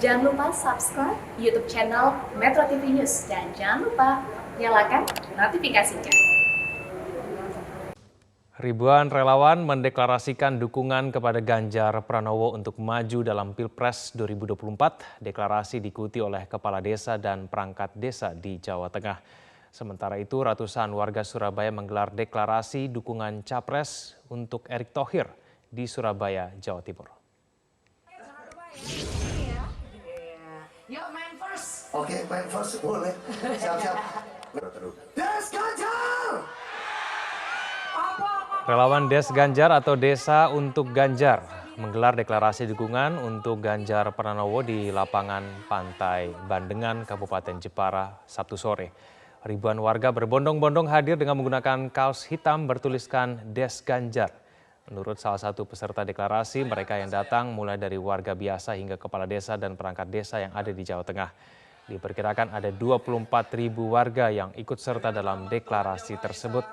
Jangan lupa subscribe YouTube channel Metro TV News dan jangan lupa nyalakan notifikasinya. Ribuan relawan mendeklarasikan dukungan kepada Ganjar Pranowo untuk maju dalam Pilpres 2024. Deklarasi diikuti oleh kepala desa dan perangkat desa di Jawa Tengah. Sementara itu, ratusan warga Surabaya menggelar deklarasi dukungan capres untuk Erick Thohir di Surabaya, Jawa Timur. Yuk main first. Oke, main first boleh. Siap-siap. Des Ganjar! Relawan Des Ganjar atau Desa untuk Ganjar menggelar deklarasi dukungan untuk Ganjar Pranowo di lapangan Pantai Bandengan, Kabupaten Jepara, Sabtu sore. Ribuan warga berbondong-bondong hadir dengan menggunakan kaos hitam bertuliskan Des Ganjar. Menurut salah satu peserta deklarasi, mereka yang datang mulai dari warga biasa hingga kepala desa dan perangkat desa yang ada di Jawa Tengah. Diperkirakan ada 24.000 warga yang ikut serta dalam deklarasi tersebut.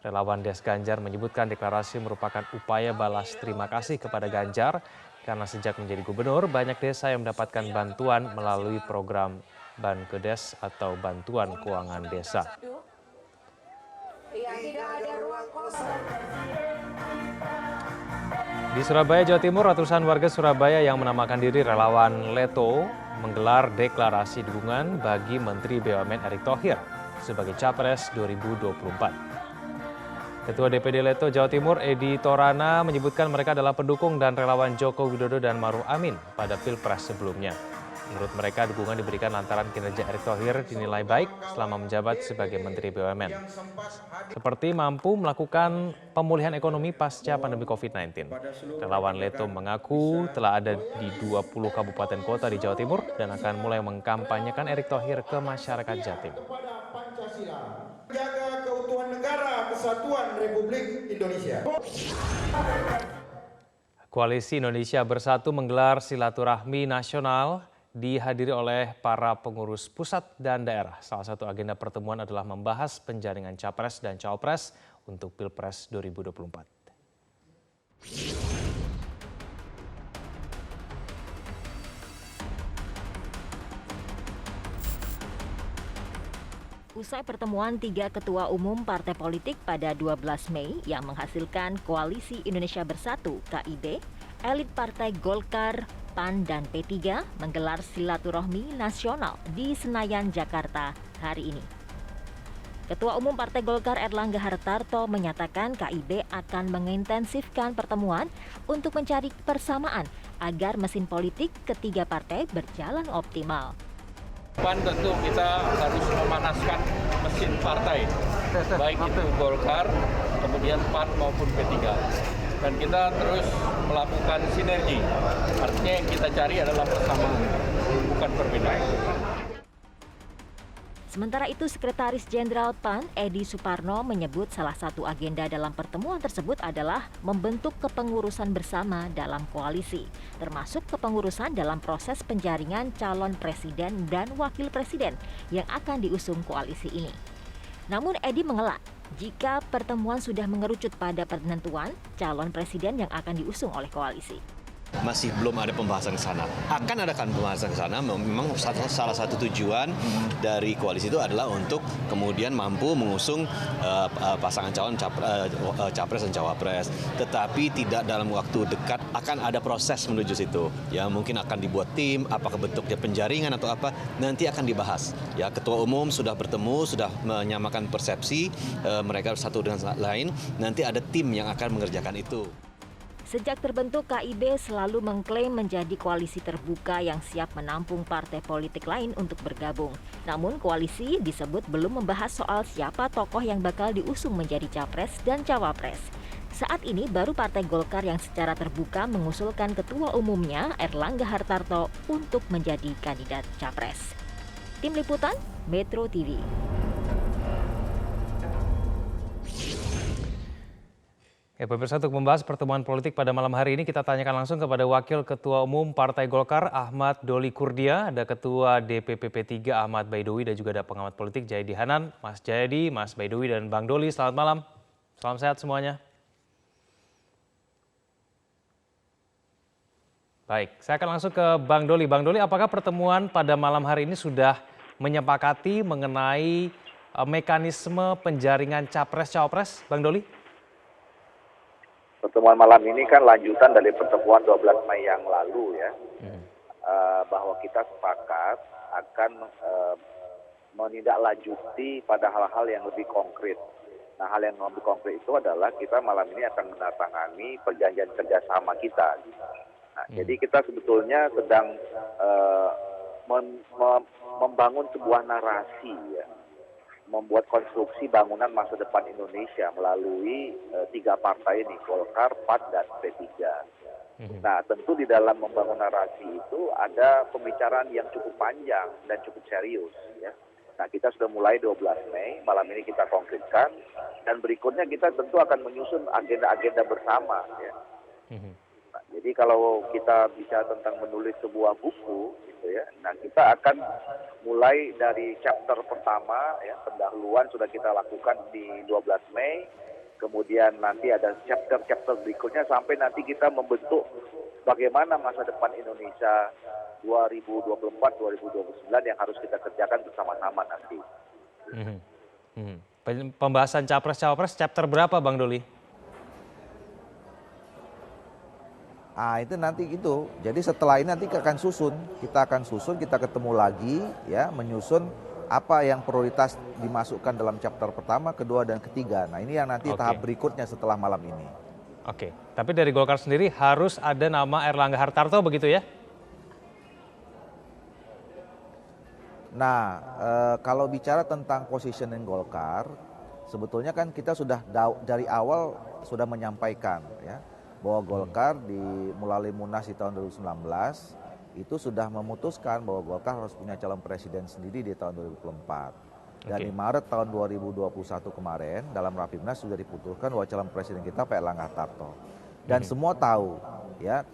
Relawan Des Ganjar menyebutkan deklarasi merupakan upaya balas terima kasih kepada Ganjar karena sejak menjadi gubernur banyak desa yang mendapatkan bantuan melalui program Bankedes atau Bantuan Keuangan Desa. Di Surabaya, Jawa Timur, ratusan warga Surabaya yang menamakan diri relawan Leto menggelar deklarasi dukungan bagi Menteri BUMN Erick Thohir sebagai Capres 2024. Ketua DPD Leto Jawa Timur, Edi Torana, menyebutkan mereka adalah pendukung dan relawan Joko Widodo dan Maruf Amin pada Pilpres sebelumnya. Menurut mereka, dukungan diberikan lantaran kinerja Erick Thohir dinilai baik selama menjabat sebagai Menteri BUMN. Seperti mampu melakukan pemulihan ekonomi pasca pandemi COVID-19. Relawan Leto mengaku telah ada di 20 kabupaten kota di Jawa Timur dan akan mulai mengkampanyekan Erick Thohir ke masyarakat Jatim. Jaga keutuhan negara, kesatuan Republik Indonesia. Koalisi Indonesia Bersatu menggelar silaturahmi nasional dihadiri oleh para pengurus pusat dan daerah. Salah satu agenda pertemuan adalah membahas penjaringan capres dan cawapres untuk Pilpres 2024. Usai pertemuan 3 ketua umum partai politik pada 12 Mei yang menghasilkan Koalisi Indonesia Bersatu (KIB), elit partai Golkar, PAN, dan P3 menggelar silaturahmi nasional di Senayan, Jakarta hari ini. Ketua Umum Partai Golkar Erlangga Hartarto menyatakan KIB akan mengintensifkan pertemuan untuk mencari persamaan agar mesin politik ketiga partai berjalan optimal. PAN tentu kita harus memanaskan mesin partai, baik itu Golkar, kemudian PAN maupun P3. Dan kita terus melakukan sinergi, artinya yang kita cari adalah persamaan, bukan perbedaan. Sementara itu, Sekretaris Jenderal PAN Edi Suparno menyebut salah satu agenda dalam pertemuan tersebut adalah membentuk kepengurusan bersama dalam koalisi, termasuk kepengurusan dalam proses penjaringan calon presiden dan wakil presiden yang akan diusung koalisi ini. Namun Edi mengelak jika pertemuan sudah mengerucut pada penentuan calon presiden yang akan diusung oleh koalisi. Masih belum ada pembahasan ke sana. Akan adakan pembahasan ke sana. Memang salah satu tujuan dari koalisi itu adalah untuk kemudian mampu mengusung pasangan calon capres dan cawapres. Tetapi tidak dalam waktu dekat, akan ada proses menuju situ. Ya, mungkin akan dibuat tim, apakah bentuknya penjaringan atau apa, nanti akan dibahas. Ya, ketua umum sudah bertemu, sudah menyamakan persepsi mereka satu dengan lain. Nanti ada tim yang akan mengerjakan itu. Sejak terbentuk, KIB selalu mengklaim menjadi koalisi terbuka yang siap menampung partai politik lain untuk bergabung. Namun koalisi disebut belum membahas soal siapa tokoh yang bakal diusung menjadi capres dan cawapres. Saat ini baru Partai Golkar yang secara terbuka mengusulkan ketua umumnya Erlangga Hartarto untuk menjadi kandidat capres. Tim Liputan Metro TV. Ya, pemirsa, untuk membahas pertemuan politik pada malam hari ini kita tanyakan langsung kepada Wakil Ketua Umum Partai Golkar Ahmad Doli Kurnia, ada Ketua DPP P3 Ahmad Baidowi dan juga ada pengamat politik Jayadi Hanan. Mas Jayadi, Mas Baidowi dan Bang Doli, selamat malam. Salam sehat semuanya. Baik, saya akan langsung ke Bang Doli. Bang Doli, apakah pertemuan pada malam hari ini sudah menyepakati mengenai mekanisme penjaringan capres-cawapres, Bang Doli? Pertemuan malam ini kan lanjutan dari pertemuan 12 Mei yang lalu ya, bahwa kita sepakat akan menindaklanjuti pada hal-hal yang lebih konkret. Nah, hal yang lebih konkret itu adalah kita malam ini akan menandatangani perjanjian kerjasama kita. Nah, jadi kita sebetulnya sedang membangun sebuah narasi ya, membuat konstruksi bangunan masa depan Indonesia melalui 3 partai ini, Golkar, PAN, dan P3. Nah, tentu di dalam membangun narasi itu ada pembicaraan yang cukup panjang dan cukup serius ya. Nah, kita sudah mulai 12 Mei, malam ini kita konkretkan, dan berikutnya kita tentu akan menyusun agenda-agenda bersama ya. Nah, jadi kalau kita bicara tentang menulis sebuah buku gitu ya, nah kita akan mulai dari chapter pertama ya, pendahuluan sudah kita lakukan di 12 Mei, kemudian nanti ada chapter-chapter berikutnya sampai nanti kita membentuk bagaimana masa depan Indonesia 2024-2029 yang harus kita kerjakan bersama-sama nanti. Pembahasan capres-cawapres chapter berapa, Bang Doli? Itu nanti itu. Jadi setelah ini nanti kita akan susun, kita ketemu lagi ya, menyusun apa yang prioritas dimasukkan dalam chapter pertama, kedua, dan ketiga. Nah, ini yang nanti tahap berikutnya setelah malam ini. Oke, tapi dari Golkar sendiri harus ada nama Erlangga Hartarto begitu ya? Nah, kalau bicara tentang positioning Golkar, sebetulnya kan kita sudah dari awal sudah menyampaikan ya, bahwa Golkar melalui Munas di tahun 2019 itu sudah memutuskan bahwa Golkar harus punya calon presiden sendiri di tahun 2024. Dan di Maret tahun 2021 kemarin dalam Rapimnas sudah diputuskan bahwa calon presiden kita Pak Erlangga Hartarto. Dan semua tahu ya,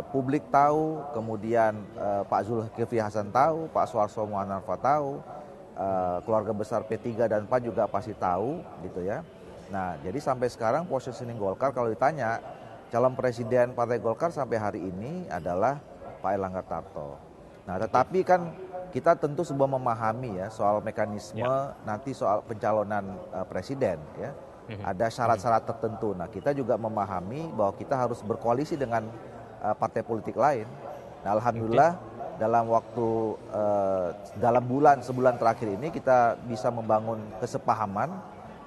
publik tahu, kemudian Pak Zulkifli Hasan tahu, Pak Suarso Monoarfa tahu, keluarga besar P3 dan PAN juga pasti tahu gitu ya. Nah, jadi sampai sekarang positioning Golkar kalau ditanya calon presiden Partai Golkar sampai hari ini adalah Pak Erlangga Hartarto. Nah, tetapi kan kita tentu sebuah memahami ya soal mekanisme nanti soal pencalonan presiden ya. Ada syarat-syarat tertentu. Nah, kita juga memahami bahwa kita harus berkoalisi dengan partai politik lain. Nah, alhamdulillah dalam waktu sebulan terakhir ini kita bisa membangun kesepahaman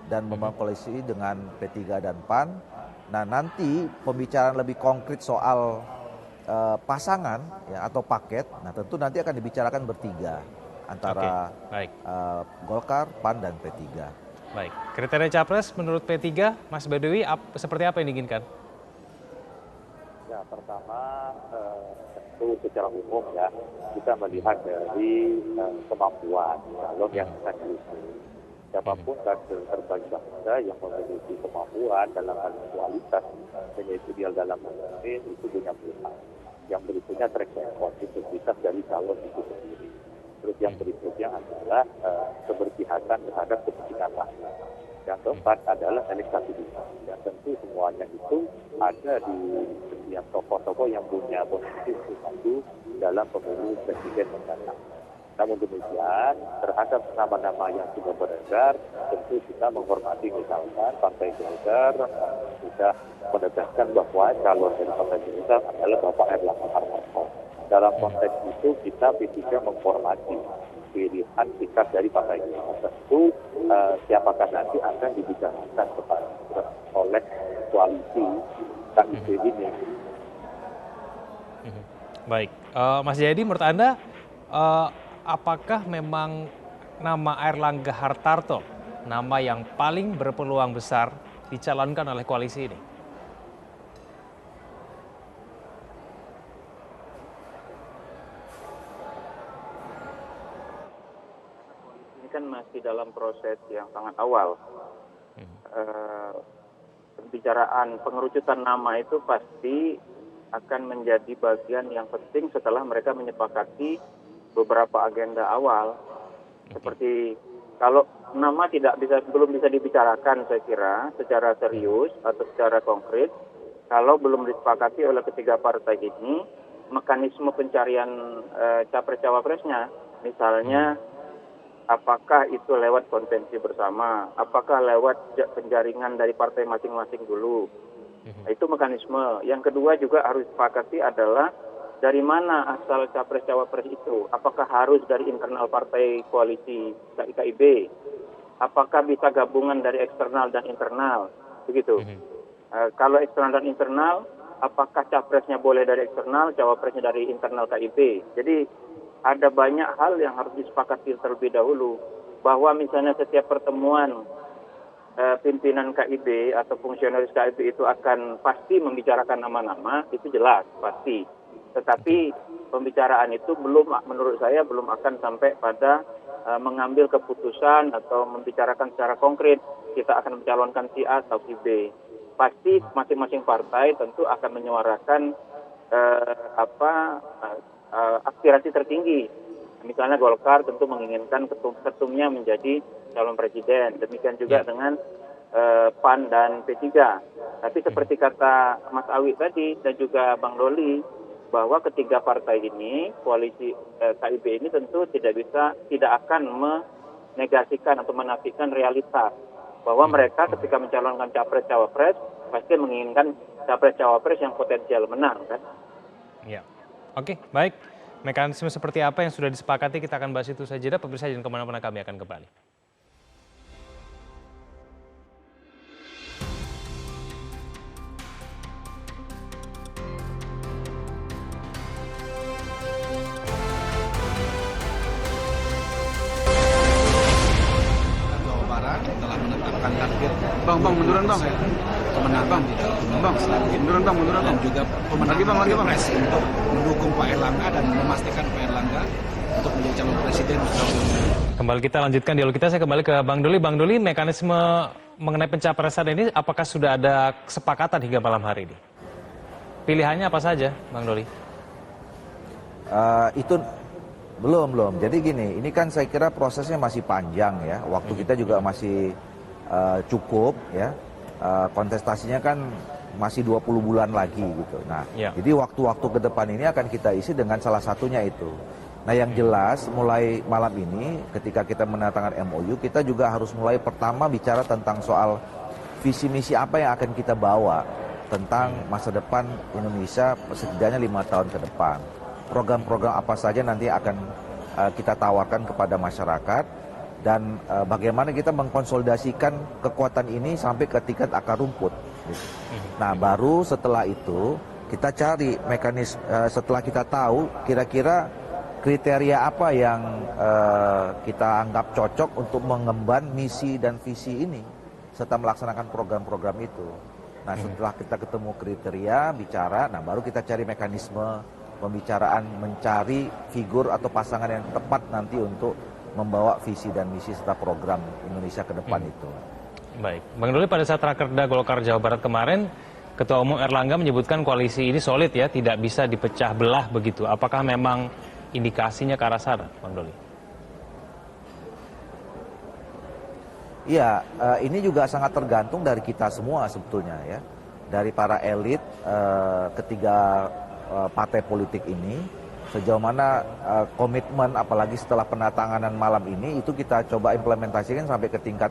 dan membangun koalisi dengan P3 dan PAN. Nah, nanti pembicaraan lebih konkret soal pasangan ya, atau paket, nah tentu nanti akan dibicarakan bertiga antara Golkar, PAN, dan P3. Baik, kriteria capres menurut P3, Mas Baduy, seperti apa yang diinginkan? Ya, pertama tentu secara umum ya, kita melihat dari kemampuan calon yang akan diusung. Siapapun kader terbaik bangsa yang memiliki kemampuan dalam hal kualitas dan ideal dalam memimpin itu punya pilihan. Yang berikutnya track record, integritas dari calon itu sendiri. Terus yang berikutnya adalah keberpihakan terhadap kepentingan rakyat. Yang keempat adalah elektabilitas. Dan tentu semuanya itu ada di setiap tokoh-tokoh yang punya posisi untuk maju dalam pemilu presiden mendatang. Namun demikian, terhadap nama-nama yang sudah beredar, tentu kita menghormati misalkan Partai Golkar sudah menegaskan bahwa calon dari Partai Golkar adalah Bapak Erlangga Hartarto. Dalam konteks itu kita P3 menghormati pilihan sikap dari Partai Golkar. Tentu siapakah nanti akan dibicarakan oleh koalisi KIP ini. Baik, Mas Jayadi, menurut Anda apakah memang nama Erlangga Hartarto nama yang paling berpeluang besar dicalonkan oleh koalisi ini? Ini kan masih dalam proses yang sangat awal. Pembicaraan pengerucutan nama itu pasti akan menjadi bagian yang penting setelah mereka menyepakati beberapa agenda awal. Seperti kalau nama belum bisa dibicarakan, saya kira secara serius atau secara konkret, kalau belum disepakati oleh ketiga partai ini, mekanisme pencarian capres-cawapresnya, misalnya apakah itu lewat konvensi bersama, apakah lewat penjaringan dari partai masing-masing dulu. Itu mekanisme. Yang kedua juga harus disepakati adalah dari mana asal capres-cawapres itu. Apakah harus dari internal partai koalisi KIB? Apakah bisa gabungan dari eksternal dan internal? Begitu. Kalau eksternal dan internal, apakah capresnya boleh dari eksternal, cawapresnya dari internal KIB? Jadi ada banyak hal yang harus disepakati terlebih dahulu. Bahwa misalnya setiap pertemuan pimpinan KIB atau fungsionaris KIB itu akan pasti membicarakan nama-nama, itu jelas, pasti. Tetapi pembicaraan itu menurut saya belum akan sampai pada mengambil keputusan atau membicarakan secara konkret kita akan mencalonkan si A atau si B. Pasti masing-masing partai tentu akan menyuarakan aspirasi tertinggi. Misalnya Golkar tentu menginginkan ketumnya menjadi calon presiden. Demikian juga dengan PAN dan P3. Tapi seperti kata Mas Awi tadi dan juga Bang Doli, bahwa ketiga partai ini, koalisi KIB ini tentu tidak akan menegasikan atau menafikan realitas bahwa mereka ketika mencalonkan capres-cawapres pasti menginginkan capres-cawapres yang potensial menang, kan? Ya, oke, baik. Mekanisme seperti apa yang sudah disepakati kita akan bahas itu saja. Pemirsa jangan kemana-mana, kami akan kembali. Bang, munduran bang. Kemenangan munduran bang. Dan juga pemenangan Pilpres untuk mendukung Pak Erlangga dan memastikan Pak Erlangga untuk menjadi calon presiden. Kembali kita lanjutkan dialog kita, saya kembali ke Bang Doli. Bang Doli, mekanisme mengenai pencapresan ini apakah sudah ada kesepakatan hingga malam hari ini? Pilihannya apa saja, Bang Doli? Itu belum. Jadi gini, ini kan saya kira prosesnya masih panjang ya. Waktu kita juga masih cukup ya, kontestasinya kan masih 20 bulan lagi gitu. Nah, jadi waktu-waktu ke depan ini akan kita isi dengan salah satunya itu. Nah, yang jelas mulai malam ini ketika kita menandatangani MOU, kita juga harus mulai pertama bicara tentang soal visi misi apa yang akan kita bawa tentang masa depan Indonesia setidaknya 5 tahun ke depan. Program-program apa saja nanti akan kita tawarkan kepada masyarakat. Dan bagaimana kita mengkonsolidasikan kekuatan ini sampai ke tingkat akar rumput. Gitu. Nah, baru setelah itu kita cari mekanisme, setelah kita tahu kira-kira kriteria apa yang kita anggap cocok untuk mengemban misi dan visi ini serta melaksanakan program-program itu. Nah, setelah kita ketemu kriteria, bicara, nah baru kita cari mekanisme pembicaraan, mencari figur atau pasangan yang tepat nanti untuk membawa visi dan misi serta program Indonesia ke depan itu. Baik, Bang Doli, pada saat Rakerda Golkar Jawa Barat kemarin, Ketua Umum Erlangga menyebutkan koalisi ini solid ya, tidak bisa dipecah belah begitu. Apakah memang indikasinya ke arah sana, Bang Doli? Iya, ini juga sangat tergantung dari kita semua sebetulnya ya, dari para elit ketiga partai politik ini. Sejauh mana komitmen apalagi setelah penatanganan malam ini itu kita coba implementasikan sampai ke tingkat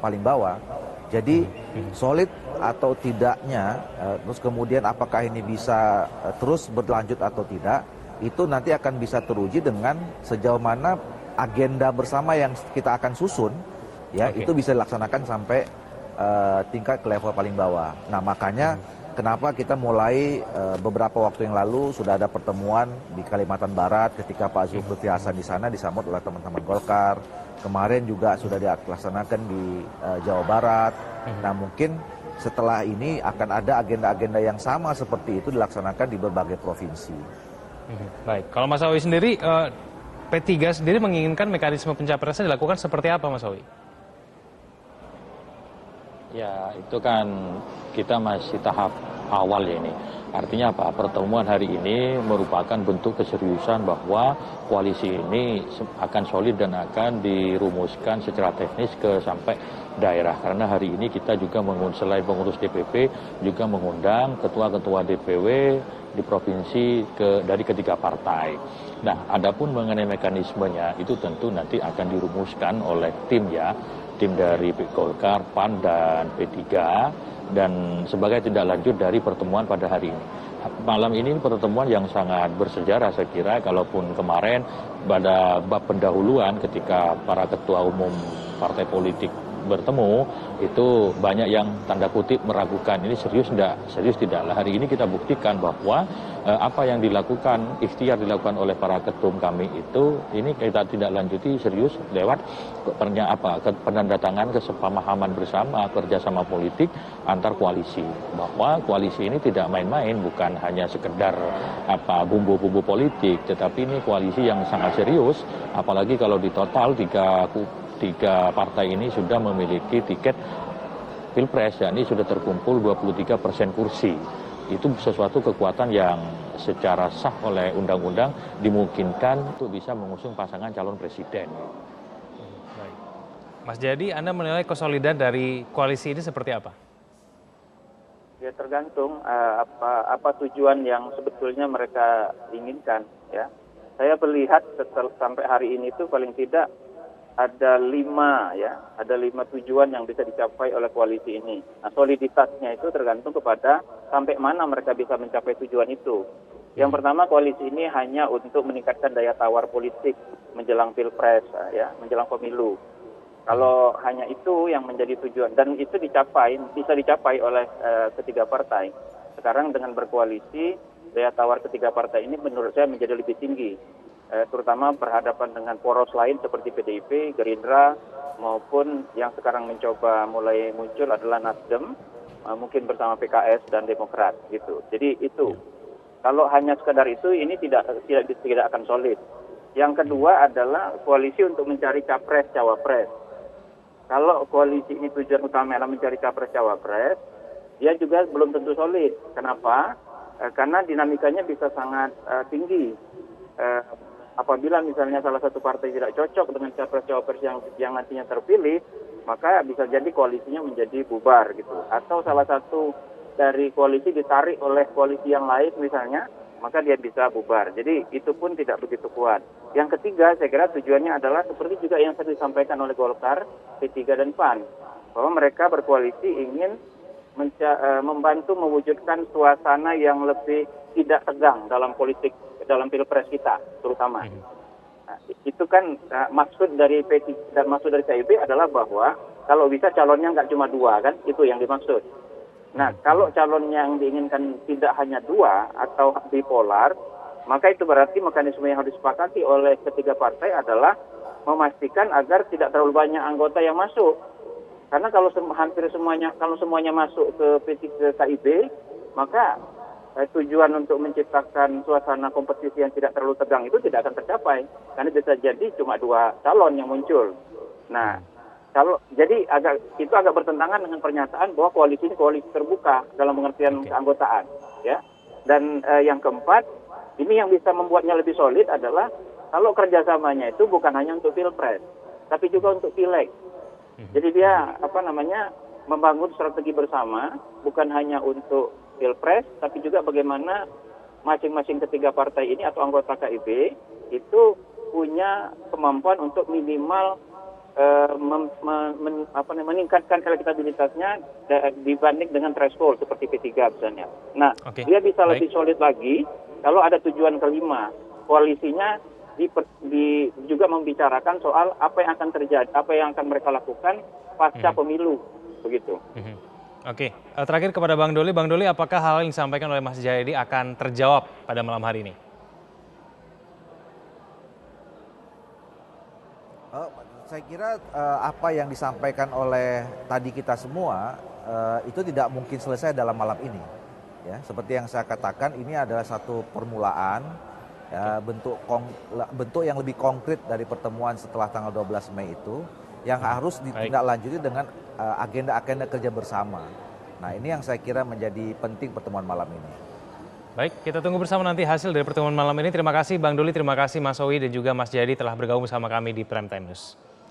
paling bawah. Jadi solid atau tidaknya, terus kemudian apakah ini bisa terus berlanjut atau tidak, itu nanti akan bisa teruji dengan sejauh mana agenda bersama yang kita akan susun, ya itu bisa dilaksanakan sampai tingkat ke level paling bawah. Nah, makanya kenapa kita mulai beberapa waktu yang lalu sudah ada pertemuan di Kalimantan Barat ketika Pak Zulkifli Hasan di sana disambut oleh teman-teman Golkar. Kemarin juga sudah dilaksanakan di Jawa Barat. Nah, mungkin setelah ini akan ada agenda-agenda yang sama seperti itu dilaksanakan di berbagai provinsi. Baik, kalau Mas Awi sendiri, P3 sendiri menginginkan mekanisme pencapresan dilakukan seperti apa, Mas Awi? Ya, itu kan kita masih tahap awal ya ini. Artinya apa? Pertemuan hari ini merupakan bentuk keseriusan bahwa koalisi ini akan solid dan akan dirumuskan secara teknis ke sampai daerah. Karena hari ini kita juga selain pengurus DPP, juga mengundang ketua-ketua DPW di provinsi dari ketiga partai. Nah, adapun mengenai mekanismenya itu tentu nanti akan dirumuskan oleh tim dari Golkar, PAN, dan P3, dan sebagai tindak lanjut dari pertemuan pada hari ini. Malam ini pertemuan yang sangat bersejarah saya kira, kalaupun kemarin pada bab pendahuluan ketika para ketua umum partai politik bertemu, itu banyak yang tanda kutip meragukan ini serius tidak. Hari ini kita buktikan bahwa apa yang dilakukan, ikhtiar dilakukan oleh para ketum kami itu, ini kita tidak lanjuti serius lewat penandatangan kesepamahaman bersama, kerjasama politik antar koalisi. Bahwa koalisi ini tidak main-main, bukan hanya sekedar bumbu-bumbu politik, tetapi ini koalisi yang sangat serius, apalagi kalau di total tiga partai ini sudah memiliki tiket pilpres, yakni sudah terkumpul 23% kursi. Itu sesuatu kekuatan yang secara sah oleh undang-undang dimungkinkan untuk bisa mengusung pasangan calon presiden. Baik. Mas Jayadi, Anda menilai kesolidan dari koalisi ini seperti apa? Ya tergantung apa tujuan yang sebetulnya mereka inginkan. Ya, saya melihat sampai hari ini itu paling tidak ada 5 tujuan yang bisa dicapai oleh koalisi ini. Nah, soliditasnya itu tergantung kepada sampai mana mereka bisa mencapai tujuan itu. Yang pertama, koalisi ini hanya untuk meningkatkan daya tawar politik menjelang pilpres, menjelang pemilu. Kalau hanya itu yang menjadi tujuan, dan itu bisa dicapai oleh ketiga partai. Sekarang dengan berkoalisi, daya tawar ketiga partai ini menurut saya menjadi lebih tinggi. Terutama berhadapan dengan poros lain seperti PDIP, Gerindra, maupun yang sekarang mencoba mulai muncul adalah Nasdem, mungkin bersama PKS dan Demokrat gitu. Jadi itu, kalau hanya sekadar itu, ini tidak akan solid. Yang kedua adalah koalisi untuk mencari capres cawapres. Kalau koalisi ini tujuan utama adalah mencari capres cawapres, dia juga belum tentu solid. Kenapa? Karena dinamikanya bisa sangat tinggi. Apabila misalnya salah satu partai tidak cocok dengan capres-cawapres yang nantinya terpilih, maka bisa jadi koalisinya menjadi bubar gitu. Atau salah satu dari koalisi ditarik oleh koalisi yang lain misalnya, maka dia bisa bubar. Jadi itu pun tidak begitu kuat. Yang ketiga, saya kira tujuannya adalah seperti juga yang tadi disampaikan oleh Golkar, P3 dan PAN, bahwa mereka berkoalisi ingin membantu mewujudkan suasana yang lebih tidak tegang dalam politik, dalam pilpres kita terutama. Nah, itu kan maksud dari P3 dan maksud dari KIB adalah bahwa kalau bisa calonnya nggak cuma 2 kan, itu yang dimaksud. Nah, kalau calon yang diinginkan tidak hanya 2 atau bipolar, maka itu berarti mekanisme yang harus disepakati oleh ketiga partai adalah memastikan agar tidak terlalu banyak anggota yang masuk. Karena kalau semuanya masuk ke P3 KIB, maka tujuan untuk menciptakan suasana kompetisi yang tidak terlalu tegang itu tidak akan tercapai, karena bisa jadi cuma 2 calon yang muncul. Nah, jadi itu agak bertentangan dengan pernyataan bahwa koalisi ini koalisi terbuka dalam pengertian keanggotaan, ya. Dan yang keempat, ini yang bisa membuatnya lebih solid adalah kalau kerjasamanya itu bukan hanya untuk pilpres, tapi juga untuk pileg. Jadi dia membangun strategi bersama, bukan hanya untuk pilpres, tapi juga bagaimana masing-masing ketiga partai ini atau anggota KIB itu punya kemampuan untuk minimal meningkatkan elektabilitasnya dibanding dengan threshold seperti P3 misalnya. Nah, dia bisa lebih solid lagi kalau ada tujuan kelima. Koalisinya juga membicarakan soal apa yang akan terjadi, apa yang akan mereka lakukan pasca pemilu, begitu. Oke, terakhir kepada Bang Doli. Bang Doli, apakah hal yang disampaikan oleh Mas Jayadi akan terjawab pada malam hari ini? Saya kira apa yang disampaikan oleh tadi kita semua itu tidak mungkin selesai dalam malam ini. Ya, seperti yang saya katakan, ini adalah satu permulaan, ya, bentuk yang lebih konkret dari pertemuan setelah tanggal 12 Mei itu, yang harus ditindaklanjuti dengan agenda-agenda kerja bersama. Nah, ini yang saya kira menjadi penting pertemuan malam ini. Baik, kita tunggu bersama nanti hasil dari pertemuan malam ini. Terima kasih Bang Doli, terima kasih Mas Owi dan juga Mas Jayadi telah bergabung bersama kami di Prime Time News.